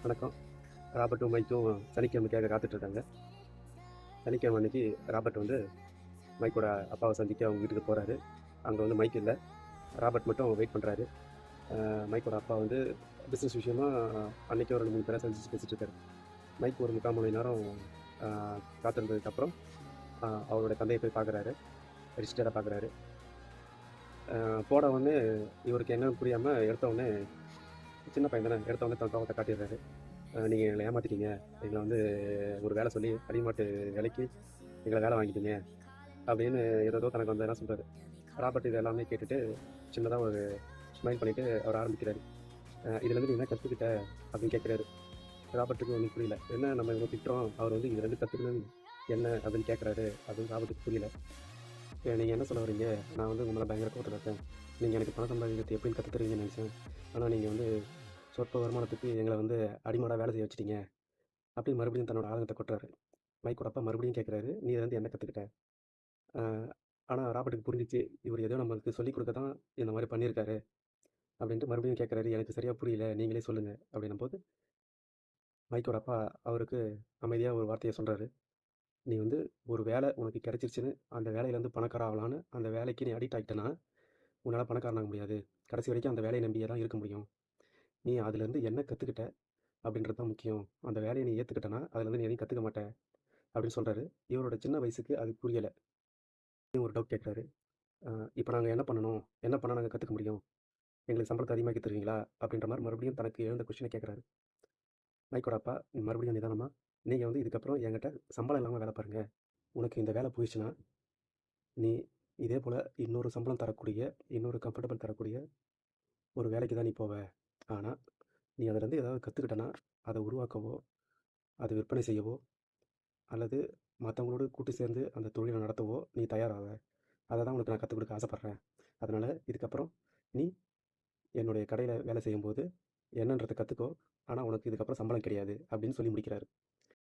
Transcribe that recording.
வணக்கம். ராபர்ட்டும் மைக்கும் சனிக்கிழமைக்காக காத்துட்ருக்காங்க. சனிக்கிழமை அன்னைக்கு ராபர்ட் வந்து மைக்கோட அப்பாவை சந்திக்க அவங்க வீட்டுக்கு போகிறாரு. அங்கே வந்து மைக் இல்லை. ராபர்ட் மட்டும் வெயிட் பண்ணுறாரு. மைக்கோட அப்பா வந்து பிஸ்னஸ் விஷயமா அன்றைக்கி ஒரு 2-3 பேரை சந்திச்சு பேசிகிட்டு இருக்காரு. மைக் ஒரு 3/4 மணி நேரம் காத்திருந்ததுக்கப்புறம் அவரோட தந்தையை போய் பார்க்குறாரு. ரிஜிஸ்டரை பார்க்குறாரு. போன உடனே இவருக்கு என்னன்னு புரியாமல் எடுத்த உடனே, சின்ன பையன் தானே, எடுத்த உடனே தன் கோவத்தை காட்டிடுறாரு. நீங்கள் எங்களை ஏமாற்றிட்டீங்க, எங்களை வந்து ஒரு வேலை சொல்லி அடிமாட்டு வேலைக்கு எங்களை வேலை வாங்கிட்டீங்க அப்படின்னு ஏதோ தனக்கு வந்ததெல்லாம் சொல்கிறாரு. ராபர்ட் இது எல்லாமே கேட்டுட்டு சின்னதாக ஒரு ஸ்மைல் பண்ணிவிட்டு அவர் ஆரம்பிக்கிறாரு. இதுலேருந்து நீ என்ன கற்றுக்கிட்ட அப்படின்னு கேட்குறாரு. ராபர்ட்டுக்கு ஒன்றும் புரியல. என்ன நம்ம இவ்வளோ திட்டுறோம், அவர் வந்து இதுலேருந்து கற்றுக்கணும் என்ன அப்படின்னு கேட்குறாரு அப்படின்னு ராபர்ட்டுக்கு புரியல. நீங்கள் என்ன சொல்ல வரீங்க, நான் வந்து உங்களை பயங்கர கோவத்தில் இருக்கேன். நீங்கள் எனக்கு பணம் சம்பாதிக்கிறது எப்படின்னு கற்று தருவீங்கன்னு நினச்சேன். ஆனால் நீங்கள் வந்து சொற்ப வருமானத்துக்கு எங்களை வந்து அடிமாடாக வேலை செய்ய வச்சிட்டீங்க அப்படின்னு மறுபடியும் தன்னோட ஆதங்கத்தை கொட்டுறாரு. மைக்கோட அப்பா மறுபடியும் கேட்குறாரு, நீ இதுலேருந்து என்ன கற்றுக்கிட்ட? ஆனால் ராபர்ட்டுக்கு புரிஞ்சிச்சு, இவர் ஏதோ நம்மளுக்கு சொல்லிக் கொடுக்க தான் இந்த மாதிரி பண்ணியிருக்காரு அப்படின்ட்டு மறுபடியும் கேட்குறாரு. எனக்கு சரியாக புரியல, நீங்களே சொல்லுங்கள் அப்படின்னும் போது மைக்கோட அப்பா அவருக்கு அமைதியாக ஒரு வார்த்தையை சொல்கிறாரு. நீ வந்து ஒரு வேலை உனக்கு கிடைச்சிருச்சுன்னு அந்த வேலையிலேருந்து பணக்கார ஆகலான்னு அந்த வேலைக்கு நீ அடிக்ட் ஆகிட்டனா உன்னால் பணக்காரனாக முடியாது. கடைசி வரைக்கும் அந்த வேலையை நம்பியே தான் இருக்க முடியும். நீ அதுலேருந்து என்ன கற்றுக்கிட்ட அப்படின்றது தான் முக்கியம். அந்த வேலையை நீ ஏற்றுக்கிட்டனா அதுலேருந்து நீ எதையும் கற்றுக்க மாட்ட அப்படின்னு சொல்கிறாரு. இவரோட சின்ன வயசுக்கு அது புரியலை. ஒரு டவுட் கேட்குறாரு. இப்போ நாங்கள் என்ன பண்ணணும், என்ன பண்ணால் நாங்கள் கற்றுக்க முடியும், எங்களுக்கு சம்பளத்தை அதிகமாக்கி தருவீங்களா அப்படின்ற மாதிரி மறுபடியும் தனக்கு எழுந்த கொஸ்டினை கேட்குறாரு. மைக்கோட அப்பா மறுபடியும் நிதானமாக, நீங்கள் வந்து இதுக்கப்புறம் என்கிட்ட சம்பளம் இல்லாமல் வேலை பாருங்கள். உனக்கு இந்த வேலை போயிடுச்சுன்னா நீ இதே போல் இன்னொரு சம்பளம் தரக்கூடிய, இன்னொரு கம்ஃபர்டபுள் தரக்கூடிய ஒரு வேலைக்கு தான் நீ போவ. ஆனால் நீ அதுலேருந்து ஏதாவது கற்றுக்கிட்டனா அதை உருவாக்கவோ, அதை விற்பனை செய்யவோ, அல்லது மற்றவங்களோடு கூட்டு சேர்ந்து அந்த தொழிலை நடத்தவோ நீ தயாராக. அதை தான் உனக்கு நான் கற்றுக் கொடுக்க ஆசைப்பட்றேன். அதனால் இதுக்கப்புறம் நீ என்னுடைய கடையில் வேலை செய்யும்போது என்னன்றதை கற்றுக்கோ. ஆனால் உனக்கு இதுக்கப்புறம் சம்பளம் கிடையாது அப்படின்னு சொல்லி முடிக்கிறாரு.